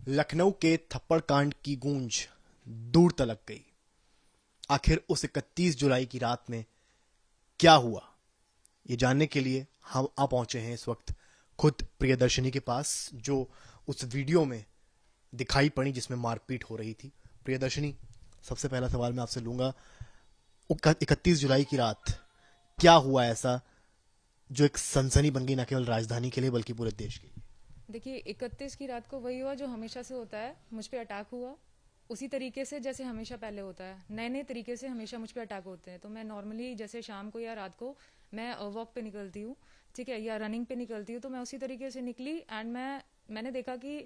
लखनऊ के थप्पड़ कांड की गूंज दूर तलक गई। आखिर उस 31 जुलाई की रात में क्या हुआ, ये जानने के लिए हम आ पहुंचे हैं इस वक्त खुद प्रियदर्शनी के पास, जो उस वीडियो में दिखाई पड़ी जिसमें मारपीट हो रही थी। प्रियदर्शनी, सबसे पहला सवाल मैं आपसे लूंगा, 31 जुलाई की रात क्या हुआ ऐसा जो एक सनसनी बन गई, न केवल राजधानी के लिए बल्कि पूरे देश के लिए? देखिए, 31 की रात को वही हुआ जो हमेशा से होता है। मुझ पे अटैक हुआ उसी तरीके से जैसे हमेशा पहले होता है। नए नए तरीके से हमेशा मुझ पे अटैक होते हैं। तो मैं नॉर्मली जैसे शाम को या रात को मैं वॉक पे निकलती हूँ, ठीक है, या रनिंग पे निकलती हूँ, तो मैं उसी तरीके से निकली एंड मैंने देखा कि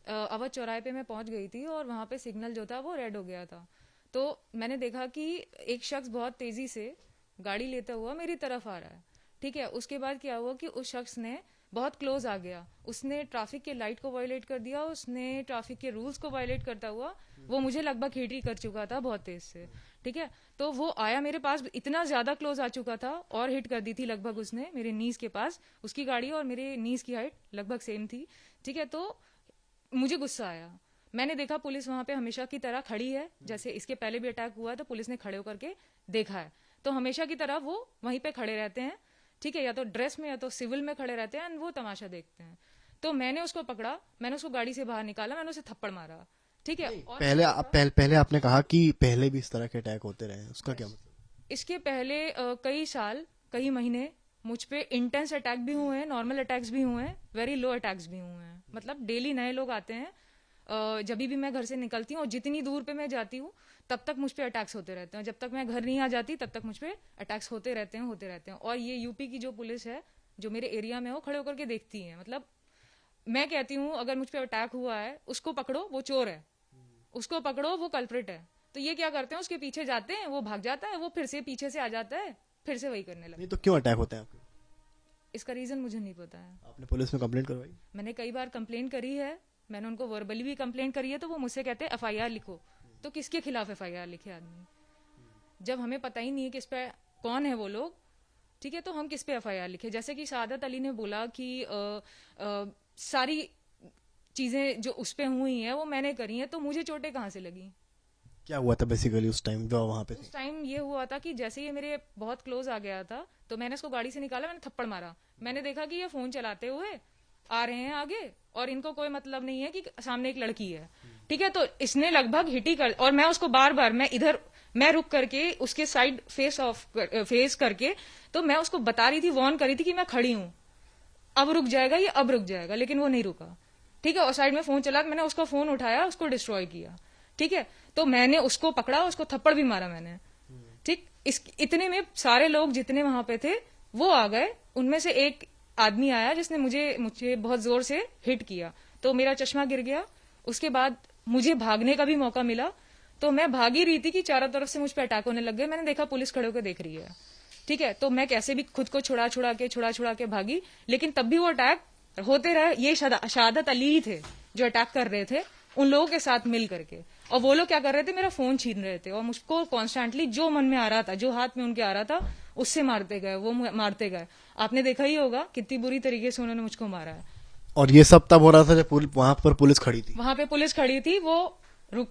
अवध चौराहे पे मैं पहुंच गई थी और वहां पे सिग्नल जो था वो रेड हो गया था। तो मैंने देखा कि एक शख्स बहुत तेजी से गाड़ी लेता हुआ मेरी तरफ आ रहा है, ठीक है। उसके बाद क्या हुआ कि उस शख्स ने बहुत क्लोज आ गया, उसने ट्रैफिक के लाइट को वायलेट कर दिया, उसने ट्रैफिक के रूल्स को वायलेट करता हुआ वो मुझे लगभग हिट ही कर चुका था बहुत तेज से, ठीक है। तो वो आया मेरे पास, इतना ज्यादा क्लोज आ चुका था और हिट कर दी थी लगभग उसने मेरे नीज के पास। उसकी गाड़ी और मेरे नीज की हाइट लगभग सेम थी, ठीक है। तो मुझे गुस्सा आया। मैंने देखा पुलिस वहां पे हमेशा की तरह खड़ी है, जैसे इसके पहले भी अटैक हुआ है तो पुलिस ने खड़े होकर के देखा है। तो हमेशा की तरह वो वहीं पे खड़े रहते हैं, ठीक है, या तो ड्रेस में या तो सिविल में खड़े रहते हैं, वो तमाशा देखते हैं। तो मैंने उसको पकड़ा, मैंने उसको गाड़ी से बाहर निकाला, मैंने उसे थप्पड़ मारा, ठीक है। और पहले आपने कहा कि पहले भी इस तरह के अटैक होते रहे हैं, उसका क्या मतलब? इसके पहले कई साल, कई महीने मुझ पे इंटेंस अटैक भी हुए हैं, नॉर्मल अटैक्स भी हुए हैं, वेरी लो अटैक्स भी हुए हैं। मतलब डेली नए लोग आते हैं। जब भी मैं घर से निकलती हूँ और जितनी दूर पे मैं जाती हूँ तब तक मुझ पे अटैक्स होते रहते हैं। जब तक मैं घर नहीं आ जाती तब तक मुझ पे अटैक्स होते रहते हैं। और ये यूपी की जो पुलिस है जो मेरे एरिया में हो, खड़े होकर के देखती है। मतलब मैं कहती हूँ अगर मुझ पे अटैक हुआ है उसको पकड़ो, वो चोर है, उसको पकड़ो, वो कल्प्रिट है। तो ये क्या करते हैं, उसके पीछे जाते हैं, वो भाग जाता है, वो फिर से पीछे से आ जाता है, फिर से वही करने लगता है। नहीं तो क्यों अटैक होते हैं आपके? इसका रीजन मुझे नहीं पता है। आपने पुलिस में कंप्लेंट करवाई? मैंने कई बार कंप्लेंट करी है, मैंने उनको वर्बली भी कंप्लेंट करी है, तो वो मुझसे कहते हैं एफआईआर लिखो। तो किसके खिलाफ एफआईआर लिखे आदमी, जब हमें पता ही नहीं है किस पे कौन है वो लोग, ठीक है। तो हम किस पे एफआईआर लिखे? जैसे कि सादत अली ने बोला कि सारी चीजें जो उस पे हुई हैं वो मैंने करी हैं, तो मुझे चोटें कहाँ से लगी? क्या हुआ था बेसिकली उस टाइम जो वहां पे उस टाइम ये हुआ था कि जैसे ये मेरे बहुत क्लोज आ गया था तो मैंने इसको गाड़ी से निकाला, मैंने थप्पड़ मारा। मैंने देखा कि ये फोन चलाते हुए आ रहे हैं आगे और इनको कोई मतलब नहीं है कि सामने एक लड़की है, ठीक है। तो इसने लगभग हिट ही कर, और मैं उसको बार बार मैं रुक करके उसके साइड फेस करके, तो मैं उसको बता रही थी, वार्न करी थी कि मैं खड़ी हूं, अब रुक जाएगा ये, अब रुक जाएगा, लेकिन वो नहीं रुका, ठीक है। और साइड में फोन चला, मैंने उसका फोन उठाया, उसको डिस्ट्रॉय किया, ठीक है। तो मैंने उसको पकड़ा, उसको थप्पड़ भी मारा मैंने, ठीक। इतने में सारे लोग जितने वहां पे थे वो आ गए। उनमें से एक आदमी आया जिसने मुझे बहुत जोर से हिट किया, तो मेरा चश्मा गिर गया। उसके बाद मुझे भागने का भी मौका मिला, तो मैं भागी रही थी कि चारों तरफ से मुझ पर अटैक होने लग गए। मैंने देखा पुलिस खड़े होकर देख रही है, ठीक है। तो मैं कैसे भी खुद को छुड़ा के भागी, लेकिन तब भी वो अटैक होते रहे। ये शहादत अली ही थे जो अटैक कर रहे थे उन लोगों के साथ मिल करके, और वो लोग क्या कर रहे थे, मेरा फोन छीन रहे थे और मुझको कॉन्स्टेंटली जो मन में आ रहा था, जो हाथ में उनके आ रहा था, उससे मारते गए, वो मारते गए। आपने देखा ही होगा कितनी बुरी तरीके से उन्होंने मुझको मारा है। और ये सब तब हो रहा था जब वहां पर पुलिस खड़ी थी? वहां पे पुलिस खड़ी थी, वो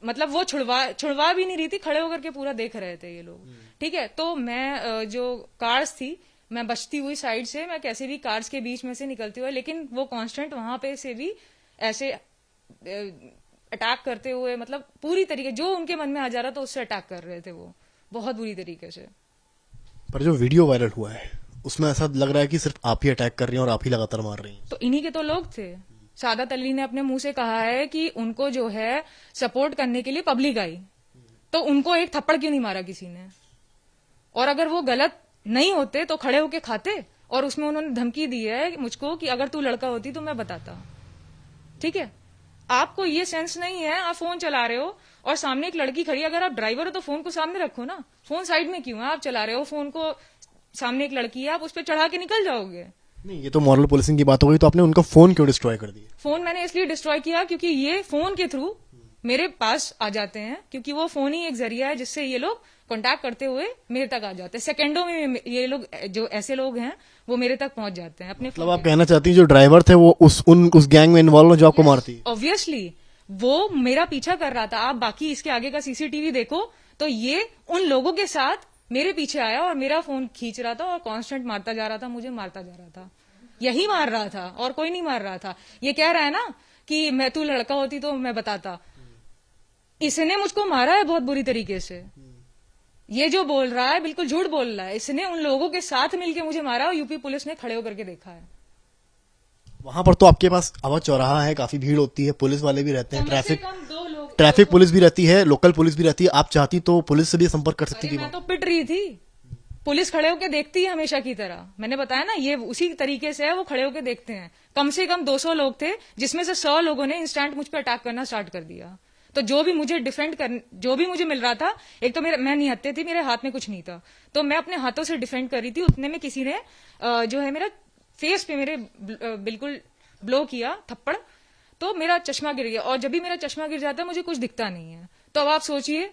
मतलब वो छुड़वा भी नहीं रही थी, खड़े होकर के पूरा देख रहे थे ये लोग, ठीक है। तो मैं जो कार्स थी, मैं बचती हुई साइड से, मैं कैसे भी कार्स के बीच में से निकलती हुई, लेकिन वो कांस्टेंट वहां पे से भी ऐसे अटैक करते हुए, मतलब पूरी तरीके जो उनके मन में आ जा रहा था उससे अटैक कर रहे थे वो, बहुत बुरी तरीके से। पर जो वीडियो वायरल हुआ है उसमें ऐसा लग रहा है कि सिर्फ आप ही अटैक कर रही हैं और आप ही लगातार मार रही हैं। तो इन्हीं के तो लोग थे। सादत अली ने अपने मुंह से कहा है कि उनको जो है सपोर्ट करने के लिए पब्लिक आई, तो उनको एक थप्पड़ क्यों नहीं मारा किसी ने? और अगर वो गलत नहीं होते तो खड़े होके खाते। और उसमें उन्होंने धमकी दी है मुझको कि अगर तू लड़का होती तो मैं बताता, ठीक है। आपको ये सेंस नहीं है, आप फोन चला रहे हो और सामने एक लड़की खड़ी है, अगर आप ड्राइवर हो तो फोन को सामने रखो ना, फोन साइड में क्यों है? आप चला रहे हो फोन को, सामने एक लड़की है, आप उस पर चढ़ा के निकल जाओगे। नहीं, ये तो मॉरल पुलिसिंग की बात हो गई। तो आपने उनका फोन क्यों डिस्ट्रॉय कर दिया? फोन मैंने इसलिए डिस्ट्रॉय किया क्योंकि ये फोन के थ्रू मेरे पास आ जाते हैं, क्योंकि वो फोन ही एक जरिया है जिससे ये लोग कांटेक्ट करते हुए मेरे तक आ जाते हैं। सेकंडों में ये लोग, जो ऐसे लोग हैं, वो मेरे तक पहुंच जाते हैं अपने मतलब आप कहना चाहती हैं जो ड्राइवर थे वो उस गैंग में इन्वॉल्व हो जो आपको मारती है? ऑब्वियसली वो मेरा पीछा कर रहा था। आप बाकी इसके आगे का सीसीटीवी देखो तो ये उन लोगों के साथ मेरे पीछे आया और मेरा फोन खींच रहा था और कांस्टेंट मारता जा रहा था, मुझे मारता जा रहा था। यही मार रहा था और कोई नहीं मार रहा था। ये कह रहा है ना कि मैं तू लड़का होती तो मैं बताता। इसने मुझको मारा है बहुत बुरी तरीके से। ये जो बोल रहा है बिल्कुल झूठ बोल रहा है। इसने उन लोगों के साथ मिलके मुझे मारा और यूपी पुलिस ने खड़े होकर के देखा है। वहां पर तो आपके पास अवध चौराहा है, काफी भीड़ होती है, पुलिस वाले भी रहते हैं, कम से ट्रैफिक कम 2 लोग। ट्रैफिक पुलिस भी रहती है, लोकल पुलिस भी रहती है। आप चाहती तो पुलिस से भी संपर्क कर सकती अरे थी मैं वहां। तो पिट रही थी। पुलिस खड़े होकर देखती है हमेशा की तरह। मैंने बताया ना ये उसी तरीके से है, वो खड़े होकर देखते हैं। कम से कम 200 लोग थे जिसमें से 100 लोगों ने इंस्टेंट मुझ पर अटैक करना स्टार्ट कर दिया। तो जो भी मुझे जो भी मुझे मिल रहा था, एक तो मैं निहत्थे थी, मेरे हाथ में कुछ नहीं था, तो मैं अपने हाथों से डिफेंड कर रही थी। उतने में किसी ने जो है मेरा फेस पे मेरे बिल्कुल ब्लो किया थप्पड़, तो मेरा चश्मा गिर गया। और जब भी मेरा चश्मा गिर जाता है मुझे कुछ दिखता नहीं है। तो अब आप सोचिए,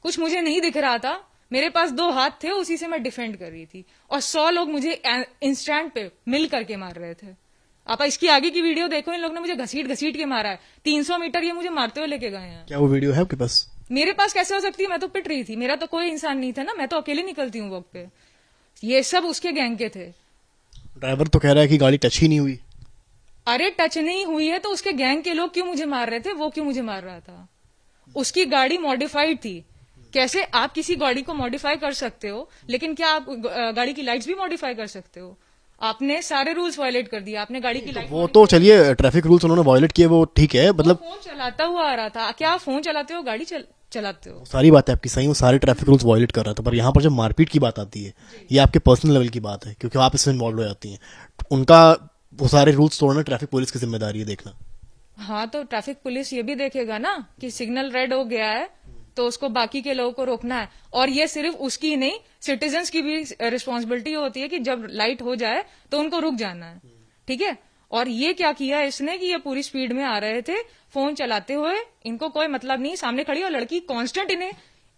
कुछ मुझे नहीं दिख रहा था, मेरे पास 2 हाथ थे, उसी से मैं डिफेंड कर रही थी और 100 लोग मुझे इंस्टेंट पे मिल करके मार रहे थे। आप इसकी आगे की वीडियो देखो, इन लोगों ने मुझे घसीट घसीट के मारा है। 300 मीटर ये मुझे मारते हुए लेके गए हैं। क्या वो वीडियो है आपके पास? मेरे पास कैसे हो सकती है? मैं तो पिट रही थी, मेरा तो कोई इंसान नहीं था ना, मैं तो अकेले निकलती हूँ वक्त पे। ये सब उसके गैंग के थे। ड्राइवर तो कह रहा है कि गाड़ी टच ही नहीं हुई। अरे टच नहीं हुई है तो उसके गैंग के लोग क्यों मुझे मार रहे थे? वो क्यों मुझे मार रहा था? उसकी गाड़ी मॉडिफाइड थी। कैसे आप किसी गाड़ी को मॉडिफाई कर सकते हो, लेकिन क्या आप गाड़ी की लाइट्स भी मॉडिफाई कर सकते हो? आपने सारे रूल्स वायलेट कर दिया। आपने गाड़ी की लाइट, वो तो चलिए ट्रैफिक रूल्स उन्होंने वायलेट किए, वो ठीक है, मतलब फोन चलाता हुआ आ रहा था। क्या आप फोन चलाते हो, गाड़ी चलाते हो? सारी बात है आपकी सही, वो सारे ट्रैफिक रूल्स वायलेट कर रहा था। पर यहाँ पर जब मारपीट की बात आती है, ये आपके पर्सनल लेवल की बात है क्योंकि आप इसमें इन्वॉल्व हो जाती हैं। उनका वो सारे रूल्स तोड़ना ट्रैफिक पुलिस की जिम्मेदारी है देखना। हाँ, तो ट्रैफिक पुलिस ये भी देखेगा ना कि सिग्नल रेड हो गया है तो उसको बाकी के लोगों को रोकना है। और ये सिर्फ उसकी ही नहीं, सिटीजन्स की भी रिस्पॉन्सिबिलिटी होती है कि जब लाइट हो जाए तो उनको रुक जाना है। ठीक है। और ये क्या किया इसने कि ये पूरी स्पीड में आ रहे थे फोन चलाते हुए, इनको कोई मतलब नहीं। सामने खड़ी और लड़की कांस्टेंट इन्हें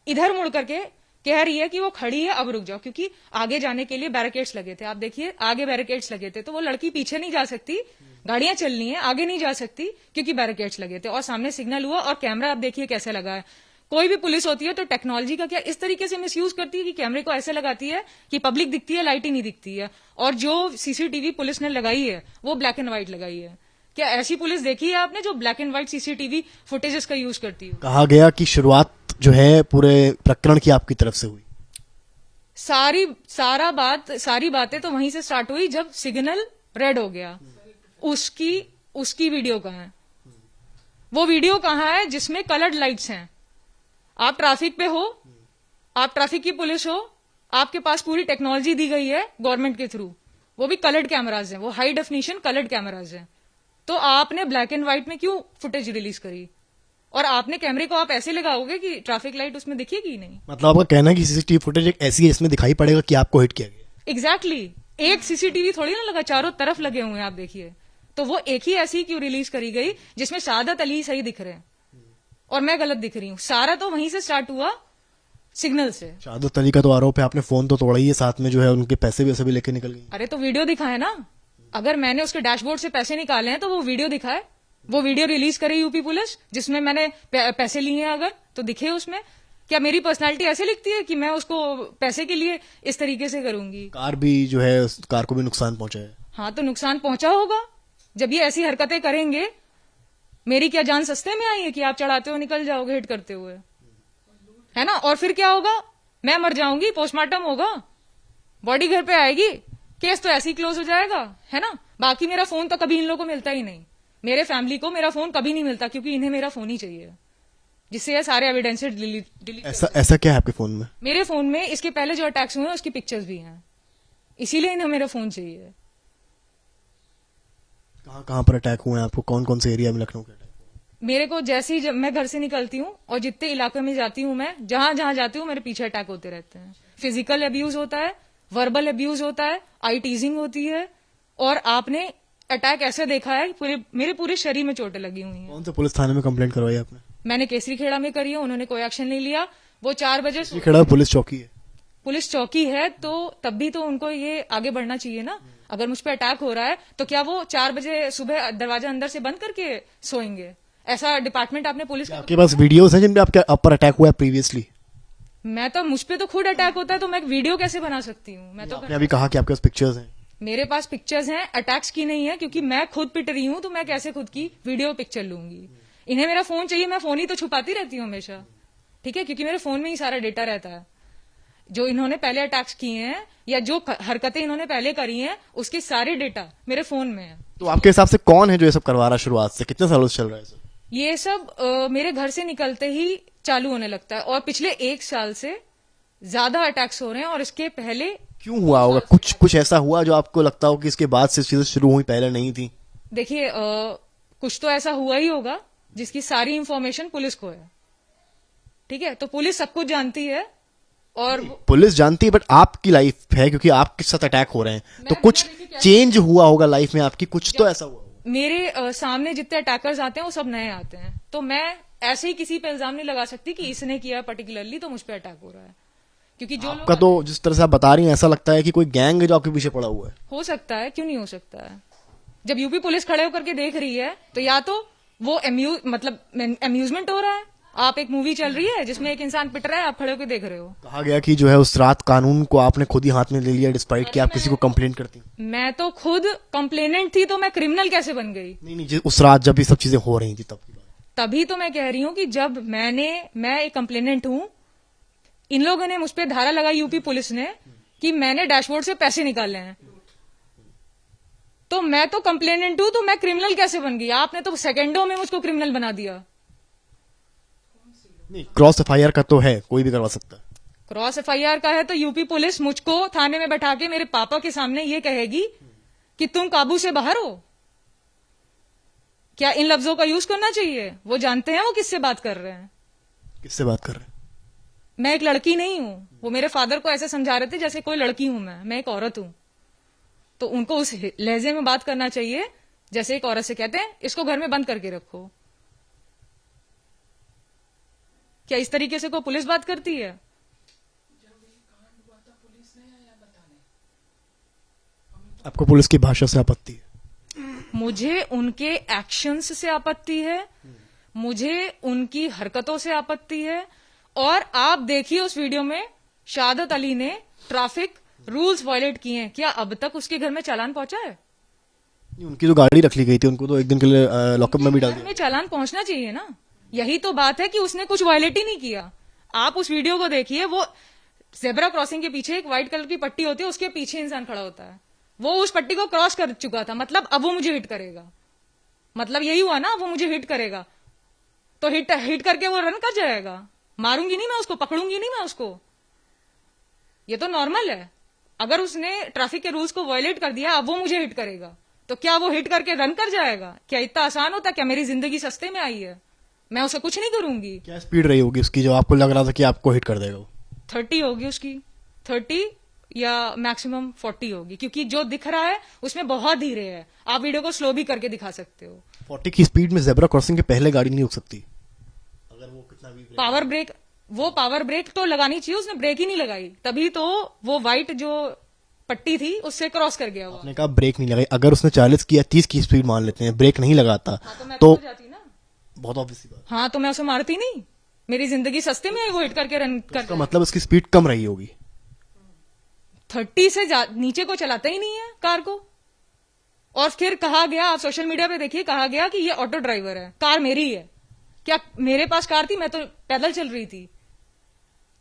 इधर मुड़ करके कह रही है कि वो खड़ी है, अब रुक जाओ, क्योंकि आगे जाने के लिए बैरिकेड्स लगे थे। आप देखिए आगे बैरिकेड्स लगे थे, तो वो लड़की पीछे नहीं जा सकती, गाड़ियां चलनी है, आगे नहीं जा सकती क्योंकि बैरिकेड्स लगे थे। और सामने सिग्नल हुआ और कैमरा आप देखिए कैसे लगा है। कोई भी पुलिस होती है तो टेक्नोलॉजी का क्या इस तरीके से मिसयूज करती है कि कैमरे को ऐसे लगाती है कि पब्लिक दिखती है, लाइट ही नहीं दिखती है। और जो सीसीटीवी पुलिस ने लगाई है वो ब्लैक एंड व्हाइट लगाई है। क्या ऐसी पुलिस देखी है आपने जो black and white CCTV footages का यूज करती हो? कहा गया कि शुरुआत जो है पूरे प्रकरण की आपकी तरफ से हुई। सारी बातें तो वहीं से स्टार्ट हुई जब सिग्नल रेड हो गया। उसकी वीडियो कहाँ है? वो वीडियो कहाँ है जिसमें कलर्ड लाइट्स हैं? आप ट्रैफिक पे हो, आप ट्रैफिक की पुलिस हो, आपके पास पूरी टेक्नोलॉजी दी गई है गवर्नमेंट के थ्रू, वो भी कलर्ड कैमराज हैं, वो हाई डेफिनेशन कलर्ड कैमराज हैं। तो आपने ब्लैक एंड व्हाइट में क्यों फुटेज रिलीज करी? और आपने कैमरे को आप ऐसे लगाओगे कि ट्रैफिक लाइट उसमें दिखेगी ही नहीं। मतलब आपका कहना है कि सीसीटीवी फुटेज एक ऐसी है इसमें दिखाई पड़ेगा कि आपको हिट किया गया। एग्जैक्टली एक सीसीटीवी थोड़ी ना लगा, चारों तरफ लगे हुए हैं, आप देखिए। तो वो एक ही ऐसी क्यों रिलीज करी गई जिसमें सादत अली सही दिख रहे हैं और मैं गलत दिख रही हूँ? सारा तो वहीं से स्टार्ट हुआ, सिग्नल से। शहादत अली का तो आरोप है आपने फोन तो तोड़ा ही है, साथ में जो है उनके पैसे वैसे भी लेके निकल गई। अरे तो वीडियो दिखाए ना। अगर मैंने उसके डैशबोर्ड से पैसे निकाले हैं तो वो वीडियो दिखाए, वो वीडियो रिलीज करे यूपी पुलिस जिसमें मैंने पैसे लिए हैं। अगर तो दिखे उसमें। क्या मेरी पर्सनालिटी ऐसे लिखती है कि मैं उसको पैसे के लिए इस तरीके से करूंगी? कार भी जो है, उस कार को भी नुकसान पहुंचा है। हाँ, तो नुकसान पहुंचा होगा जब ये ऐसी हरकतें करेंगे। मेरी क्या जान सस्ते में आई है कि आप चढ़ाते हो निकल जाओगे हिट करते हुए, है ना? और फिर क्या होगा? मैं मर जाऊंगी, पोस्टमार्टम होगा, बॉडी घर पे आएगी, केस तो ऐसे ही क्लोज हो जाएगा, है ना? बाकी मेरा फोन तो कभी इन लोगों को मिलता ही नहीं। मेरे फैमिली को मेरा फोन कभी नहीं मिलता क्योंकि इन्हें मेरा फोन ही चाहिए जिससे ये सारे एविडेंसेस डिलीट। ऐसा क्या है आपके फोन में? मेरे फोन में इसके पहले जो अटैक्स हुए हैं उसकी पिक्चर्स भी हैं, इसीलिए इन्हें मेरा फोन चाहिए। कहाँ पर अटैक हुए हैं आपको? कौन कौन से एरिया में लखनऊ के अटैक? मेरे को जैसे ही जब मैं घर से निकलती हूँ और जितने इलाके में जाती हूँ, मैं जहां जहां जाती हूँ मेरे पीछे अटैक होते रहते हैं। फिजिकल अब्यूज होता है, वर्बल अब्यूज होता है, आई टीजिंग होती है। और आपने अटैक ऐसे देखा है मेरे पूरे शरीर में चोटें लगी हुई हैं। कौन से पुलिस थाने में कंप्लेंट करवाई आपने? मैंने केसरी खेड़ा में करी है, उन्होंने कोई एक्शन नहीं लिया। वो 4 बजे ये खेड़ा पुलिस चौकी है। पुलिस चौकी है तो तब भी तो उनको ये आगे बढ़ना चाहिए ना। अगर मुझ पे अटैक हो रहा है तो क्या वो 4 बजे सुबह दरवाजा अंदर से बंद करके सोएंगे? ऐसा डिपार्टमेंट आपने पुलिस का? आपके पास वीडियोस हैं जिन पे आपके ऊपर अटैक हुआ है प्रीवियसली? मैं तो, मुझ पे तो खुद अटैक होता है तो मैं वीडियो कैसे बना सकती हूँ? मैं तो आपने अभी कहा कि आपके पास पिक्चर्स हैं। मेरे पास पिक्चर्स हैं, अटैक्स की नहीं है, क्योंकि मैं खुद पिट रही हूँ तो मैं कैसे खुद की वीडियो पिक्चर लूंगी? इन्हें मेरा फोन चाहिए, मैं फोन ही तो छुपाती रहती हूँ हमेशा, ठीक है, क्योंकि मेरे फोन में ही सारा डेटा रहता है। जो इन्होंने पहले अटैक्स किए हैं या जो हरकतें इन्होंने पहले करी हैं उसके सारे डेटा मेरे फोन में है। तो आपके हिसाब से कौन है जो ये सब करवा रहा है शुरुआत से? कितने सालों से चल रहा है सर? ये सब मेरे घर से निकलते ही चालू होने लगता है और पिछले 1 साल से ज्यादा अटैक्स हो रहे हैं। और इसके पहले क्यों हुआ होगा? कुछ ऐसा हुआ जो आपको लगता हो कि इसके बाद से चीजें शुरू हुई, पहले नहीं थी? देखिए, कुछ तो ऐसा हुआ ही होगा जिसकी सारी इंफॉर्मेशन पुलिस को है, ठीक है, तो पुलिस सब कुछ जानती है और पुलिस जानती है, बट आपकी लाइफ है, क्योंकि आपके साथ अटैक हो रहे हैं तो कुछ चेंज हुआ होगा लाइफ में आपकी, कुछ तो ऐसा हुआ होगा। मेरे सामने जितने अटैकर्स आते हैं वो सब नए आते हैं, तो मैं ऐसे ही किसी पे इल्जाम नहीं लगा सकती कि इसने किया पर्टिकुलरली तो मुझ पे अटैक हो रहा है, क्योंकि जो आपका तो जिस तरह से आप बता रही हैं ऐसा लगता है कि कोई गैंग है जो आपके पीछे पड़ा हुआ है। हो सकता है, क्यों नहीं हो सकता है? जब यूपी पुलिस खड़े होकर के देख रही है तो या तो वो अम्यूजमेंट हो रहा है, आप एक मूवी चल रही है जिसमें एक इंसान पिट रहा है, आप खड़े होकर देख रहे हो। कहा गया कि जो है उस रात कानून को आपने खुद ही हाथ में ले लिया, डिस्पाइट कि आप किसी को कंप्लेंट करती। मैं तो खुद कंप्लेनेंट थी तो मैं क्रिमिनल कैसे बन गई? नहीं, उस रात जब ये सब चीजें हो रही थी तब की बात। तभी तो मैं कह रही हूँ कि जब मैं एक कंप्लेनेंट हूँ, इन लोगों ने मुझ पे धारा लगाई यूपी पुलिस ने कि मैंने डैशबोर्ड से पैसे निकाले हैं, तो मैं तो कंप्लेनेंट हूं तो मैं क्रिमिनल कैसे बन गई? आपने तो सेकंडों में मुझको क्रिमिनल बना दिया। नहीं, क्रॉस एफआईआर का तो है, कोई भी करवा सकता है। क्रॉस एफआईआर का है तो यूपी पुलिस मुझको थाने में बैठा के मेरे पापा के सामने ये कहेगी कि तुम काबू से बाहर हो। क्या इन लफ्जों का यूज करना चाहिए? वो जानते हैं वो किससे बात कर रहे हैं। किससे बात कर रहे हैं? मैं एक लड़की नहीं हूं। वो मेरे फादर को ऐसे समझा रहे थे जैसे कोई लड़की हूं, मैं एक औरत हूं। तो उनको उस लहजे में बात करना चाहिए जैसे एक औरत से कहते हैं इसको घर में बंद करके रखो। क्या इस तरीके से कोई पुलिस बात करती है? आपको पुलिस की भाषा से आपत्ति है? मुझे उनके एक्शंस से आपत्ति है, मुझे उनकी हरकतों से आपत्ति है। और आप देखिए उस वीडियो में शहादत अली ने ट्रैफिक रूल्स वायलेट किए हैं, क्या अब तक उसके घर में चालान पहुंचा है? उनकी जो गाड़ी रख ली गई थी उनको तो एक दिन के लिए लॉकअप में भी डाल दिया। में चालान पहुंचना चाहिए ना। यही तो बात है कि उसने कुछ वायलेट ही नहीं किया। आप उस वीडियो को देखिए, वो जेब्रा क्रॉसिंग के पीछे एक व्हाइट कलर की पट्टी होती है, उसके पीछे इंसान खड़ा होता है। वो उस पट्टी को क्रॉस कर चुका था, मतलब अब वो मुझे हिट करेगा। मतलब यही हुआ ना, वो मुझे हिट करेगा तो हिट करके वो रन कर जाएगा। मारूंगी नहीं मैं उसको, पकड़ूंगी नहीं मैं उसको, ये तो नॉर्मल है। अगर उसने ट्रैफिक के रूल्स को वायलेट कर दिया, अब वो मुझे हिट करेगा तो क्या वो हिट करके रन कर जाएगा? क्या इतना आसान होता? क्या मेरी जिंदगी सस्ते में आई है? मैं उसे कुछ नहीं करूंगी। क्या स्पीड रही होगी उसकी जो आपको लग रहा था कि आपको हिट कर देगा? वो 30 होगी उसकी, 30 या मैक्सिमम 40 होगी, क्योंकि जो दिख रहा है उसमें बहुत धीरे है। आप वीडियो को स्लो भी करके दिखा सकते हो। 40 की स्पीड में जेब्रा क्रॉसिंग के पहले गाड़ी नहीं रुक सकती। अगर वो कितना भी पावर ब्रेक तो लगानी चाहिए, उसने ब्रेक ही नहीं लगाई, तभी तो वो व्हाइट जो पट्टी थी उससे क्रॉस कर गया। आपने कहा ब्रेक नहीं लगाई, अगर उसने 40 की या 30 की स्पीड मान लेते हैं, ब्रेक नहीं लगाता तो मैं तो जाती ना। बहुत ऑब्वियस बात। हाँ, तो मैं उसे मारती नहीं। मेरी जिंदगी सस्ते में आई, वो हिट करके रन कर। इसका मतलब उसकी स्पीड कम रही होगी। 30 से नीचे को चलाता ही नहीं है कार को। और फिर कहा गया, आप सोशल मीडिया पे देखिए, कहा गया कि ये ऑटो ड्राइवर है, कार मेरी है। क्या मेरे पास कार थी? मैं तो पैदल चल रही थी।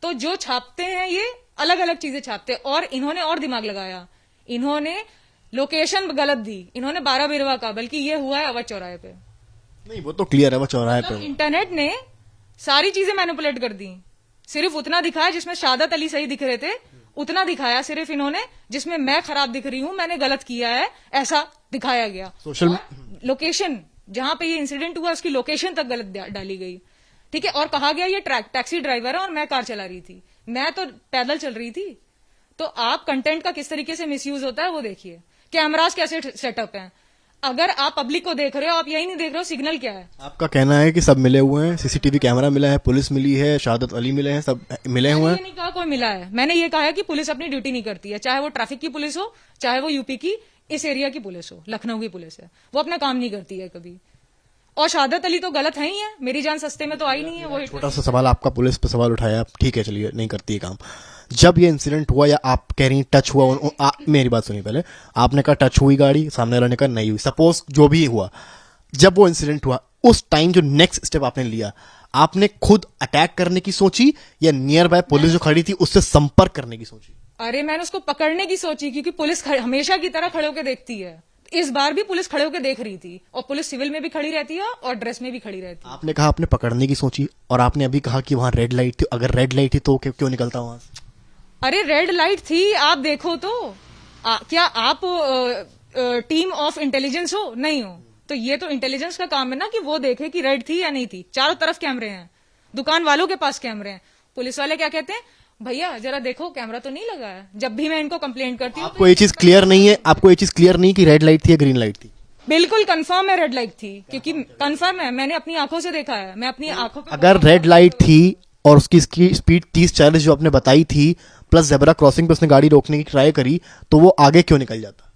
तो जो छापते हैं ये अलग अलग चीजें छापते हैं। और इन्होंने और दिमाग लगाया, इन्होंने लोकेशन गलत दी, इन्होंने 12 बिरवा का, बल्कि ये हुआ है अवध चौराहे पे। नहीं, वो तो क्लियर है, वो चौराहे पे। इंटरनेट ने सारी चीजें मैनिपुलेट कर दी। सिर्फ उतना दिखाया जिसमें शहादत अली सही दिख रहे थे, उतना दिखाया सिर्फ इन्होंने। जिसमें मैं खराब दिख रही हूं, मैंने गलत किया है, ऐसा दिखाया गया। सोशल लोकेशन जहां पे ये इंसिडेंट हुआ उसकी लोकेशन तक गलत डाली गई, ठीक है। और कहा गया ये टैक्सी ड्राइवर है और मैं कार चला रही थी, मैं तो पैदल चल रही थी। तो आप कंटेंट का किस तरीके से मिसयूज होता है वो देखिए। कैमरास कैसे सेटअप हैं। अगर आप पब्लिक को देख रहे हो, आप यही नहीं देख रहे हो सिग्नल क्या है। आपका कहना है कि सब मिले हुए हैं, सीसीटीवी कैमरा मिला है, पुलिस मिली है, शहादत अली मिले हैं, सब मिले हुए मैंने हैं। ये नहीं कहा कोई मिला है, मैंने ये कहा है कि पुलिस अपनी ड्यूटी नहीं करती है, चाहे वो ट्रैफिक की पुलिस हो, चाहे वो यूपी की इस एरिया की पुलिस हो, लखनऊ की पुलिस है, वो अपना काम नहीं करती है कभी। और शहादत अली तो गलत है ही है, मेरी जान सस्ते में तो आई नहीं है वो। छोटा सा सवाल, आपका पुलिस पे सवाल उठाया, ठीक है चलिए नहीं करती है काम। जब ये इंसिडेंट हुआ या आप कह रही टच हुआ मेरी बात सुनिए पहले, आपने कहा टच हुई गाड़ी, सामने वाले ने कहा नहीं हुई, सपोज जो भी हुआ, जब वो इंसिडेंट हुआ उस टाइम जो नेक्स्ट स्टेप आपने लिया, आपने खुद अटैक करने की सोची या नियर बाय पुलिस जो खड़ी थी उससे संपर्क करने की सोची? अरे मैंने उसको पकड़ने की सोची, क्योंकि पुलिस हमेशा की तरह खड़े होकर देखती है, इस बार भी पुलिस खड़े होकर देख रही थी, और पुलिस सिविल में भी खड़ी रहती है और ड्रेस में भी खड़ी रहती है। आपने कहा आपने पकड़ने की सोची, और आपने अभी कहा कि वहां रेड लाइट थी, अगर रेड लाइट थी तो क्यों निकलता वहां से? अरे रेड लाइट थी, आप देखो तो क्या आप टीम ऑफ इंटेलिजेंस हो? नहीं हो, तो ये तो इंटेलिजेंस का काम है ना कि वो देखे कि रेड थी या नहीं थी। चारों तरफ कैमरे हैं, दुकान वालों के पास कैमरे हैं, पुलिस वाले क्या कहते हैं, भैया जरा देखो कैमरा तो नहीं लगा है। जब भी मैं इनको कंप्लेंट करती हूँ आपको ये चीज क्लियर नहीं है, आपको ये चीज क्लियर नहीं कि रेड लाइट थी या ग्रीन लाइट थी? बिल्कुल कंफर्म है रेड लाइट थी, क्योंकि कंफर्म है, मैंने अपनी आंखों से देखा है, मैं अपनी आंखों पे। अगर रेड लाइट थी और उसकी स्पीड 30-40 जो आपने बताई थी, प्लस जेब्रा क्रॉसिंग पे उसने गाड़ी रोकने की ट्राई करी, तो वो आगे क्यों निकल जाता?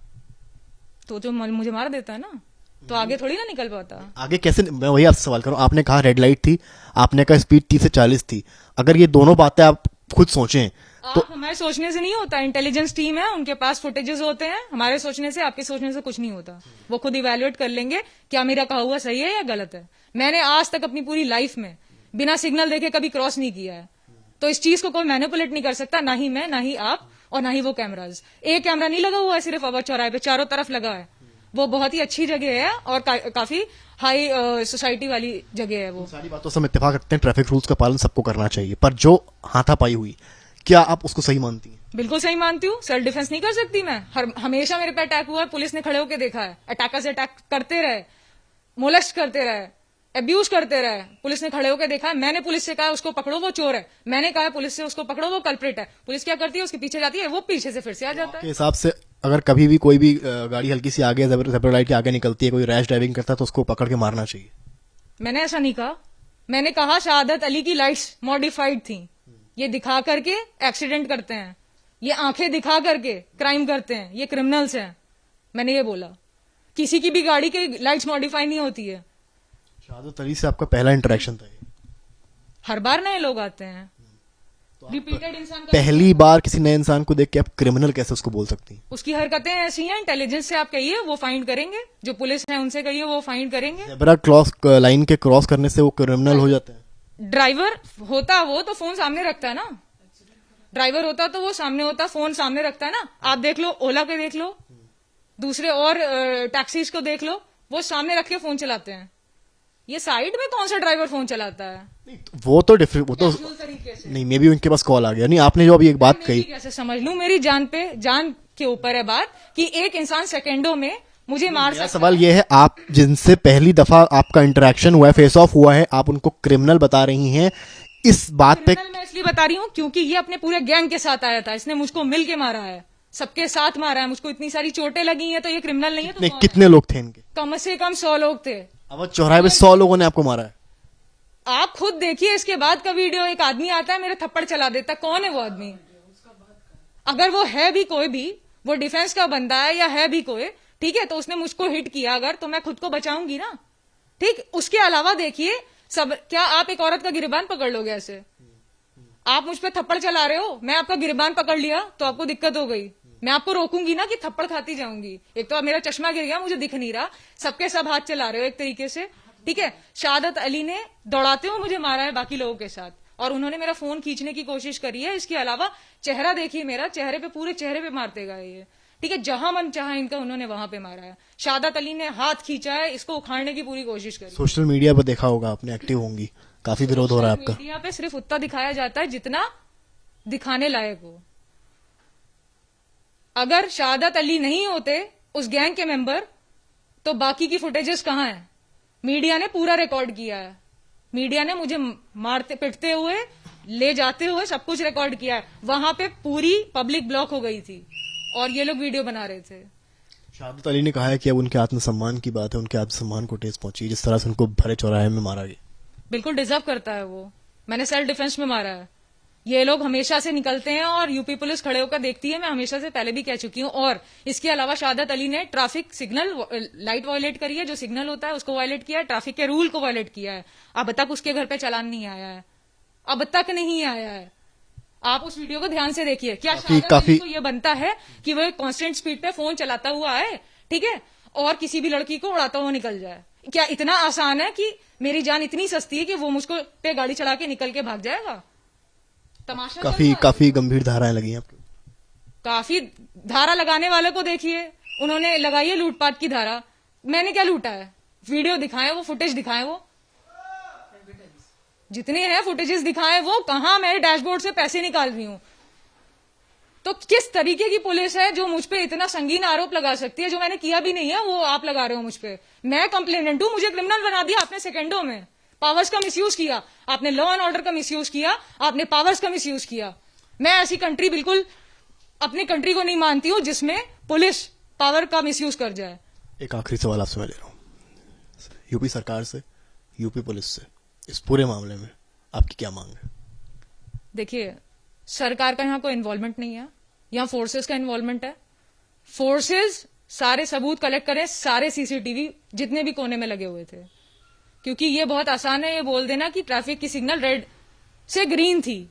तो जो मुझे मार देता है ना, तो आगे थोड़ी ना निकल पाता। आगे कैसे? मैं वही आपसे सवाल करूं, आपने कहा रेड लाइट थी, आपने कहा स्पीड 30 से 40 थी, अगर ये दोनों बातें आप खुद सोचें तो हमारे सोचने से नहीं होता, इंटेलिजेंस टीम है, उनके पास फुटेजेस होते हैं, हमारे सोचने से आपके सोचने से कुछ नहीं होता। वो खुद इवेल्युएट कर लेंगे क्या मेरा कहा हुआ सही है या गलत है। मैंने आज तक अपनी पूरी लाइफ में बिना सिग्नल देखे कभी क्रॉस नहीं किया है, तो इस चीज को कोई मैनिपुलेट नहीं कर सकता, ना ही मैं, ना ही आप, और ना ही वो कैमराज। एक कैमरा नहीं लगा हुआ है सिर्फ अवध चौराहे पे, चारों तरफ लगा है। वो बहुत ही अच्छी जगह है और काफी हाई सोसाइटी वाली जगह है वो। सारी बातों से हम इत्तेफाक रखते हैं, ट्रैफिक रूल्स का पालन सबको करना चाहिए, पर जो हाथापाई हुई, क्या आप उसको सही मानती हैं? बिल्कुल सही मानती हूँ, सेल्फ डिफेंस नहीं कर सकती मैं। हमेशा मेरे पे अटैक हुआ है, पुलिस ने खड़े होकर देखा है, अटैकर से अटैक करते रहे, मोलेस्ट करते रहे, अब्यूज करते रहे, पुलिस ने खड़े होकर देखा है। मैंने पुलिस से कहा उसको पकड़ो वो चोर है, मैंने कहा पुलिस से उसको पकड़ो वो कल्प्रिट है। पुलिस क्या करती है, उसके पीछे जाती है, वो पीछे से फिर से आ जाता के है। हिसाब से अगर कभी भी कोई भी गाड़ी हल्की सी आगे जेब्रा लाइट के आगे निकलती है, कोई रैश ड्राइविंग करता है, तो उसको पकड़ के मारना चाहिए? मैंने ऐसा नहीं कहा, मैंने कहा शहादत अली की लाइट्स मॉडिफाइड थी, ये दिखा करके एक्सीडेंट करते हैं, ये आंखें दिखा करके क्राइम करते हैं, ये क्रिमिनल्स हैं। मैंने ये बोला, किसी की भी गाड़ी की लाइट्स मॉडिफाई नहीं होती है। शहादत अली से आपका पहला इंटरेक्शन था ये? हर बार नए लोग आते हैं, रिपीटेड इंसान का पहली बार किसी नए इंसान को देख के आप क्रिमिनल कैसे उसको बोल सकती हैं? उसकी हरकतें ऐसी हैं, इंटेलिजेंस से आप कहिए वो फाइंड करेंगे, जो पुलिस है उनसे कहिए वो फाइंड करेंगे। जेब्रा क्रॉस लाइन के क्रॉस करने से वो क्रिमिनल हो जाते हैं? ड्राइवर होता वो तो फोन सामने रखता है ना, ड्राइवर होता तो वो सामने होता, फोन सामने रखता है ना। आप देख लो, ओला के देख लो, दूसरे और टैक्सीज को देख लो, वो सामने रख के फोन चलाते हैं। ये साइड में कौन सा ड्राइवर फोन चलाता है? नहीं, वो तो डिफरेंट, वो तो कैजुअल तरीके से। नहीं, मे बी उनके पास कॉल आ गया। नहीं, आपने जो अभी एक बात मैं कही, ये कैसे समझ लूं, मेरी जान के ऊपर है बात कि एक इंसान सेकेंडों में मुझे मार मेरा सकता सवाल ये है, आप जिनसे पहली दफा आपका इंटरेक्शन हुआ है, फेस ऑफ हुआ है, आप उनको क्रिमिनल बता रही हैं, इस बात पे क्रिमिनल मैं इसलिए बता रही हूँ क्योंकि ये अपने पूरे गैंग के साथ आया था, इसने मुझको मिल के मारा है, सबके साथ मारा है, मुझको इतनी सारी चोटें लगी हैं, तो ये क्रिमिनल नहीं है तो कौन है? कितने लोग थे इनके? कम से कम 100 लोग थे। अवध चौराहे पे 100 लोगों ने आपको मारा है? आप खुद देखिए इसके बाद का वीडियो, एक आदमी आता है मेरे थप्पड़ चला देता है, कौन है वो आदमी? अगर वो है भी कोई भी, वो डिफेंस का बंदा है या है भी कोई, ठीक है, तो उसने मुझको हिट किया अगर, तो मैं खुद को बचाऊंगी ना, ठीक। उसके अलावा देखिए सब, क्या आप एक औरत का गिरबान पकड़ लोगे ऐसे? आप मुझ पे थप्पड़ चला रहे हो, मैं आपका गिरबान पकड़ लिया तो आपको दिक्कत हो गई, मैं आपको रोकूंगी ना कि थप्पड़ खाती जाऊंगी। एक तो अब मेरा चश्मा गिर गया, मुझे दिख नहीं रहा, सबके सब हाथ चला रहे हो एक तरीके से, ठीक है। शहादत अली ने दौड़ाते हुए मुझे मारा है बाकी लोगों के साथ, और उन्होंने मेरा फोन खींचने की कोशिश करी है। इसके अलावा चेहरा देखिए मेरा, चेहरे पे, पूरे चेहरे पे मारते गए ये, ठीक है, जहां मन चाहा इनका उन्होंने वहां पे मारा है। शहादत अली ने हाथ खींचा है, इसको उखाड़ने की पूरी कोशिश करी। सोशल मीडिया पर देखा होगा आपने, एक्टिव होंगी, काफी विरोध हो रहा है आपका। मीडिया पे सिर्फ उतना दिखाया जाता है जितना दिखाने लायक हो। अगर शहादत अली नहीं होते उस गैंग के मेंबर, तो बाकी की फुटेजेस कहां है? मीडिया ने पूरा रिकॉर्ड किया है, मीडिया ने मुझे मारते पिटते हुए, ले जाते हुए सब कुछ रिकॉर्ड किया है। वहां पे पूरी पब्लिक ब्लॉक हो गई थी और ये लोग वीडियो बना रहे थे। शहादत अली ने कहा है कि अब उनके आत्मसम्मान की बात है, उनके आत्मसम्मान को ठेस पहुंची है, जिस तरह से उनको भरे चौराहे में मारा गया। बिल्कुल डिजर्व करता है वो। मैंने सेल्फ डिफेंस में मारा है। ये लोग हमेशा से निकलते हैं और यूपी पुलिस खड़े होकर देखती है। मैं हमेशा से पहले भी कह चुकी हूँ। और इसके अलावा शहादत अली ने ट्रैफिक सिग्नल लाइट वायलेट करी है, जो सिग्नल होता है उसको वायलेट किया है, ट्रैफिक के रूल को वायलेट किया है। अब तक उसके घर पे चालान नहीं आया है, अब तक नहीं आया है। आप उस वीडियो को ध्यान से देखिए। क्या शहादत अली को ये बनता है कि वो कांस्टेंट स्पीड पे फोन चलाता हुआ है, ठीक है, और किसी भी लड़की को उड़ाता हुआ निकल जाए? क्या इतना आसान है कि मेरी जान इतनी सस्ती है कि वो मुझको पे गाड़ी चढ़ा के निकल के भाग जाएगा? तमाशा चल रहा है। काफी गंभीर धाराएं लगी हैं आपको। काफी धारा लगाने वाले को देखिए, उन्होंने लगाई है लूटपाट की धारा। मैंने क्या लूटा है? वीडियो दिखाएं, वो फुटेज दिखाएं, वो जितने हैं फुटेजेस दिखाएं। वो कहां मैं डैशबोर्ड से पैसे निकाल रही हूं? तो किस तरीके की पुलिस है जो मुझ पे इतना संगीन आरोप लगा सकती है? जो मैंने किया भी नहीं है वो आप लगा रहे हो मुझ पे। मैं कंप्लेनेंट हूं, मुझे क्रिमिनल बना दिया आपने सेकंडों में। पावर्स का मिसयूज किया आपने, लॉ एंड ऑर्डर का मिसयूज किया आपने, पावर्स का मिसयूज किया। मैं ऐसी कंट्री बिल्कुल अपनी कंट्री को नहीं मानती हूं जिसमें पुलिस पावर का मिसयूज कर जाए। एक आखिरी सवाल आपसे मैं ले रहा हूँ, यूपी सरकार से, यूपी पुलिस से, इस पूरे मामले में आपकी क्या मांग है? देखिए, सरकार का यहाँ कोई इन्वॉल्वमेंट नहीं है, यहाँ फोर्सेस का इन्वॉल्वमेंट है। फोर्सेस सारे सबूत कलेक्ट करें, सारे सीसीटीवी जितने भी कोने में लगे हुए थे। क्योंकि ये बहुत आसान है ये बोल देना कि ट्रैफिक की सिग्नल रेड से ग्रीन थी,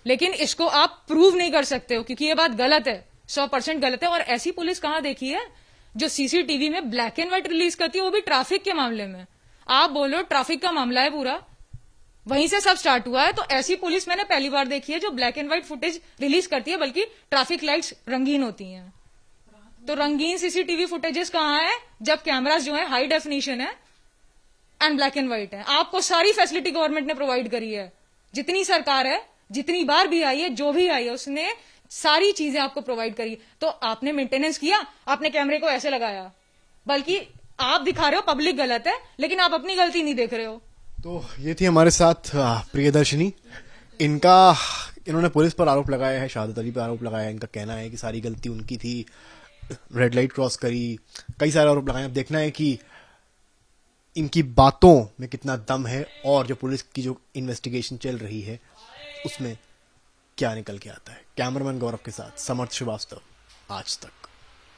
लेकिन इसको आप प्रूव नहीं कर सकते हो, क्योंकि ये बात गलत है, 100% गलत है। और ऐसी पुलिस कहां देखी है जो सीसीटीवी में ब्लैक एंड व्हाइट रिलीज करती है, वो भी ट्रैफिक के मामले में? आप बोलो ट्रैफिक का मामला है पूरा, वहीं से सब स्टार्ट हुआ है। तो ऐसी पुलिस मैंने पहली बार देखी है जो black and white footage release करती है, बल्कि ट्रैफिक लाइट्स रंगीन होती हैं। तो रंगीन सीसीटीवी फुटेजेस कहां है जब कैमरास जो है हाई डेफिनेशन है एंड ब्लैक एंड व्हाइट है? आपको सारी फैसिलिटी गवर्नमेंट ने प्रोवाइड करी है, जितनी सरकार है, जितनी बार भी आई है, जो भी आई है, उसने सारी चीजें आपको प्रोवाइड करी। तो आपने मेंटेनेंस किया, आपने कैमरे को ऐसे लगाया, बल्कि आप दिखा रहे हो पब्लिक गलत है, लेकिन आप अपनी गलती नहीं देख रहे हो। तो ये थी हमारे साथ प्रियदर्शनी। इन्होंने पुलिस पर आरोप लगाया है, शहादत अली पर आरोप लगाया है। इनका कहना है कि सारी गलती उनकी थी, रेड लाइट क्रॉस करी, कई सारे आरोप लगाए। अब देखना है कि इनकी बातों में कितना दम है और जो पुलिस की जो इन्वेस्टिगेशन चल रही है उसमें क्या निकल के आता है। कैमरामैन गौरव के साथ समर्थ श्रीवास्तव, आज तक।